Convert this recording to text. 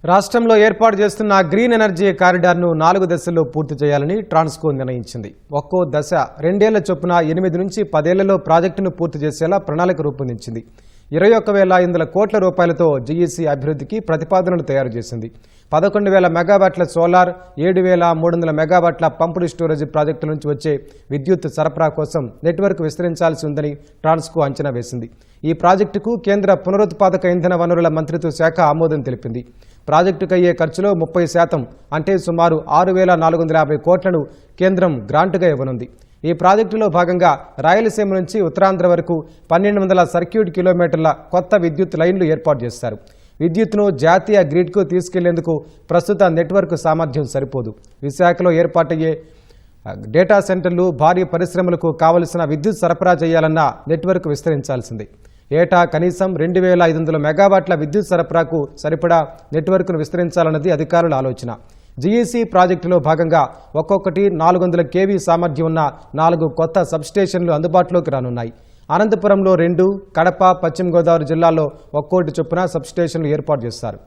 రాష్ట్రంలో ఏర్పాటు చేస్తున్న గ్రీన్ ఎనర్జీ కారిడార్ను 4 దశల్లో పూర్తి చేయాలని ట్రాన్స్కో నిర్ణయించింది. ఒక్కో దశ 2 ఏళ్ల చొప్పున 8 నుంచి 10 ఏళ్లలో ప్రాజెక్టును పూర్తి చేసేలా ప్రణాళిక రూపొందించింది. 21,500 కోట్ల రూపాయలతో జీఈసీ అభివృద్ధికి ప్రతిపాదనలు తయారు చేసింది. 11,000 మెగావాట్ల సోలార్, 7,300 మెగావాట్ల పంపుడు స్టోరేజ్ ప్రాజెక్టుల నుంచి వచ్చే విద్యుత్ సరఫరా కోసం నెట్వర్క్ విస్తరించాల్సి ఉందని ట్రాన్స్కో అంచనా వేసింది. ఈ ప్రాజెక్టుకు కేంద్ర పునరుత్పాదక ఇంధన వనరుల మంత్రిత్వ శాఖ ఆమోదం తెలిపింది. ప్రాజెక్టుకు అయ్యే ఖర్చులో 30% అంటే సుమారు 6,450 కోట్లను కేంద్రం గ్రాంటుగా ఇవ్వనుంది. ఈ ప్రాజెక్టులో భాగంగా రాయలసీమ నుంచి ఉత్తరాంధ్ర వరకు 1,200 సర్క్యూట్ కిలోమీటర్ల కొత్త విద్యుత్ లైన్లు ఏర్పాటు చేస్తారు. విద్యుత్తును జాతీయ గ్రిడ్కు తీసుకెళ్లేందుకు ప్రస్తుత నెట్వర్క్ సామర్థ్యం సరిపోదు. విశాఖలో ఏర్పాటయ్యే డేటా సెంటర్లు, భారీ పరిశ్రమలకు కావలసిన విద్యుత్ సరఫరా చేయాలన్న నెట్వర్క్ విస్తరించాల్సింది. ఏటా కనీసం 2,500 మెగావాట్ల విద్యుత్ సరఫరాకు సరిపడా నెట్వర్క్ను విస్తరించాలన్నది అధికారుల ఆలోచన. జీఈసీ ప్రాజెక్టులో భాగంగా ఒక్కొక్కటి 400 కేవీ సామర్థ్యం ఉన్న 4 కొత్త సబ్స్టేషన్లు అందుబాటులోకి రానున్నాయి. అనంతపురంలో 2, కడప, పశ్చిమ గోదావరి జిల్లాల్లో ఒక్కోటి చొప్పున సబ్స్టేషన్లు ఏర్పాటు చేస్తారు.